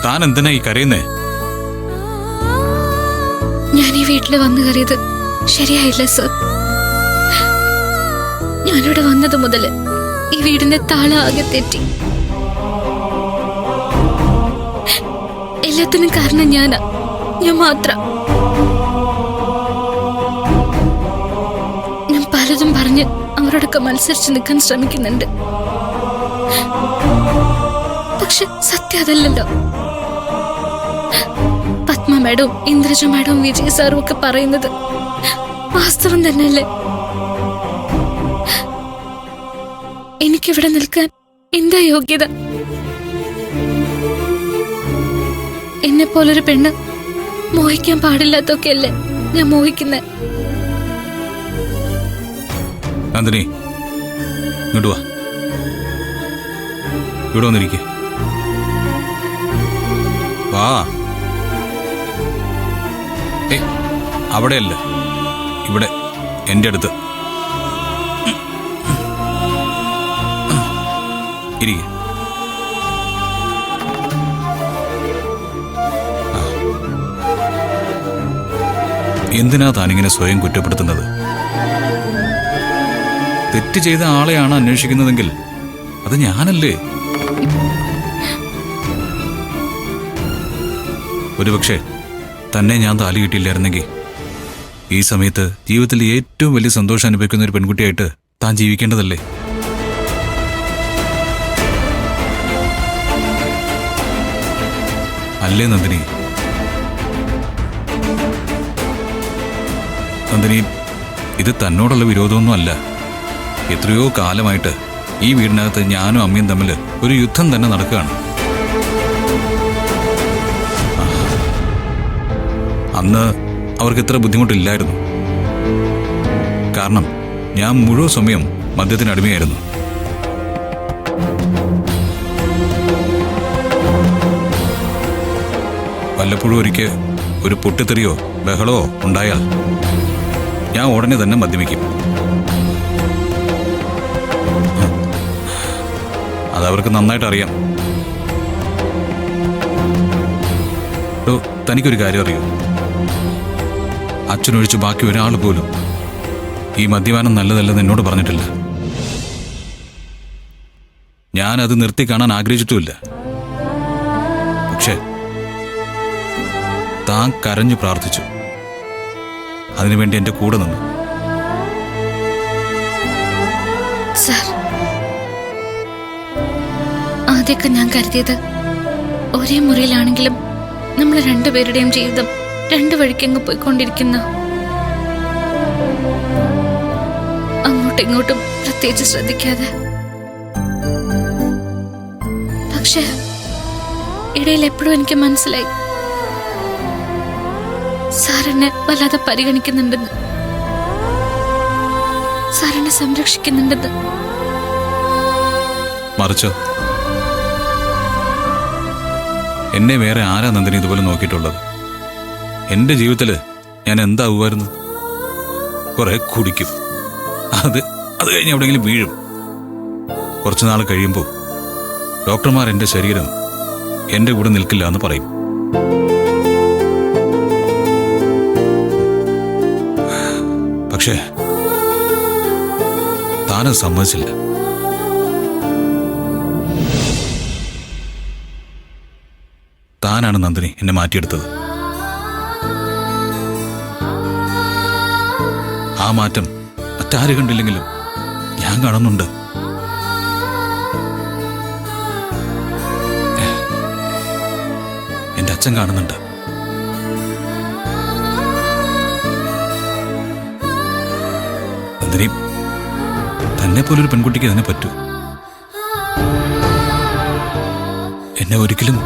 താൻ എന്തിനാ ഈ കരയുന്നേ? ഞാൻ ഈ വീട്ടിൽ വന്നു കയറിയത് ശരിയായില്ല സർ. ഞാനിവിടെ വന്നത് മുതല് ഈ വീടിന്റെ താളം ആകെ തെറ്റി. എല്ലാത്തിനും കാരണം ഞാൻ മാത്രം. ഞാൻ പലതും പറഞ്ഞ് അവരോടൊക്കെ മത്സരിച്ച് നിൽക്കാൻ ശ്രമിക്കുന്നുണ്ട്. പക്ഷെ സത്യം അതല്ലല്ലോ. പത്മ മാഡവും ഇന്ദ്രജ മാഡവും വിജയ് സാറും ഒക്കെ പറയുന്നത് വാസ്തവം തന്നെയല്ലേ? എനിക്കിവിടെ നിൽക്കാൻ എന്താ യോഗ്യത? എന്നെ പോലൊരു പെണ്ണ് മോഹിക്കാൻ പാടില്ലാത്തൊക്കെയല്ലേ ഞാൻ മോഹിക്കുന്നേ. നന്ദിനി, ഇങ്ങോട്ട് വാ. ഇവിടെ വന്നിരിക്കെ. വാ. അവിടെയല്ല, ഇവിടെ എന്റെ അടുത്ത് ഇരിക്കെ. എന്തിനാ താനിങ്ങനെ സ്വയം കുറ്റപ്പെടുത്തുന്നത്? തെറ്റ് ചെയ്ത ആളെയാണ് അന്വേഷിക്കുന്നതെങ്കിൽ അത് ഞാനല്ലേ? ഒരുപക്ഷെ തന്നെ ഞാൻ താലി കിട്ടിയില്ലായിരുന്നെങ്കിൽ ഈ സമയത്ത് ജീവിതത്തിൽ ഏറ്റവും വലിയ സന്തോഷം അനുഭവിക്കുന്ന ഒരു പെൺകുട്ടിയായിട്ട് താൻ ജീവിക്കേണ്ടതല്ലേ? അല്ലേ നന്ദിനി? നന്ദിനി, ഇത് തന്നോടുള്ള വിരോധമൊന്നും അല്ല. എത്രയോ കാലമായിട്ട് ഈ വീടിനകത്ത് ഞാനും അമ്മയും തമ്മിൽ ഒരു യുദ്ധം തന്നെ നടക്കുകയാണ്. അന്ന് അവർക്ക് ഇത്ര ബുദ്ധിമുട്ടില്ലായിരുന്നു. കാരണം ഞാൻ മുഴുവൻ സമയം മദ്യത്തിനടിമയായിരുന്നു. വല്ലപ്പോഴും ഒരിക്കൽ ഒരു പൊട്ടിത്തെറിയോ ബഹളമോ ഉണ്ടായാൽ ഞാൻ ഉടനെ തന്നെ മദ്യപിക്കും. അതവർക്ക് നന്നായിട്ട് അറിയാം. തനിക്കൊരു കാര്യം അറിയോ? അച്ഛനൊഴിച്ച് ബാക്കി ഒരാൾ പോലും ഈ മദ്യപാനം നല്ലതല്ലെന്ന് എന്നോട് പറഞ്ഞിട്ടില്ല. ഞാനത് നിർത്തി കാണാൻ ആഗ്രഹിച്ചിട്ടുമില്ല. പക്ഷേ താൻ കരഞ്ഞു പ്രാർത്ഥിച്ചു. അതിനുവേണ്ടി എന്റെ കൂടെ നിന്നു. സർ, ആദ്യമൊക്കെ ഞാൻ കരുതിയത് ഒരേ മുറിയിലാണെങ്കിലും നമ്മൾ രണ്ടുപേരുടെയും ജീവിതം രണ്ടു വഴിക്കങ്ങ് പോയിക്കൊണ്ടിരിക്കുന്ന, അങ്ങോട്ടും ഇങ്ങോട്ടും പ്രത്യേകിച്ച് ശ്രദ്ധിക്കാതെ. പക്ഷെ ഇടയിൽ എപ്പോഴും എനിക്ക് മനസ്സിലായി സാറിനെ വല്ലാതെ പരിഗണിക്കുന്നുണ്ടെന്ന്, സാറിനെ സംരക്ഷിക്കുന്നുണ്ടെന്ന്. മറിച്ചോ? എന്നെ വേറെ ആരാ നന്ദിനി ഇതുപോലെ നോക്കിയിട്ടുള്ളത്? എന്റെ ജീവിതത്തില് ഞാൻ എന്താവുമായിരുന്നു? കുറെ കുടിക്കും, അത് കഴിഞ്ഞ് എവിടെയെങ്കിലും വീഴും. കുറച്ചുനാൾ കഴിയുമ്പോൾ ഡോക്ടർമാർ എന്റെ ശരീരം എന്റെ കൂടെ നിൽക്കില്ല എന്ന് പറയും. പക്ഷേ താനും സമ്മതിച്ചില്ല. താനാണ് നന്ദിനി എന്നെ മാറ്റിയെടുത്തത്. ആ മാറ്റം മറ്റാര് കണ്ടില്ലെങ്കിലും ഞാൻ കാണുന്നുണ്ട്. എന്റെ അച്ഛൻ കാണുന്നുണ്ട്. നന്ദിനി, തന്നെ പോലൊരു പെൺകുട്ടിക്ക് അതിനെ പറ്റൂ? എന്നെ ഒരിക്കലും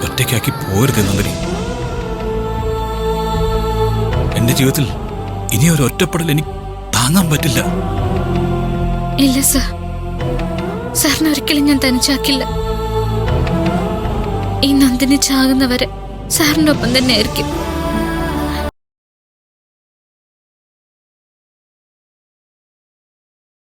ഒറ്റയ്ക്കാക്കി പോരുത് നന്ദിനി. എന്റെ ജീവിതത്തിൽ ഇനി ഒരു ഒറ്റപ്പെടൽ എനിക്ക് താങ്ങാൻ പറ്റില്ല. ഇല്ല സർ, സാറിനെ ഒരിക്കലും ഞാൻ തനിച്ചാക്കില്ല. ഈ നന്ദിനി ചാകുന്നവരെ സാറിന്റെ ഒപ്പം തന്നെ ആയിരിക്കും.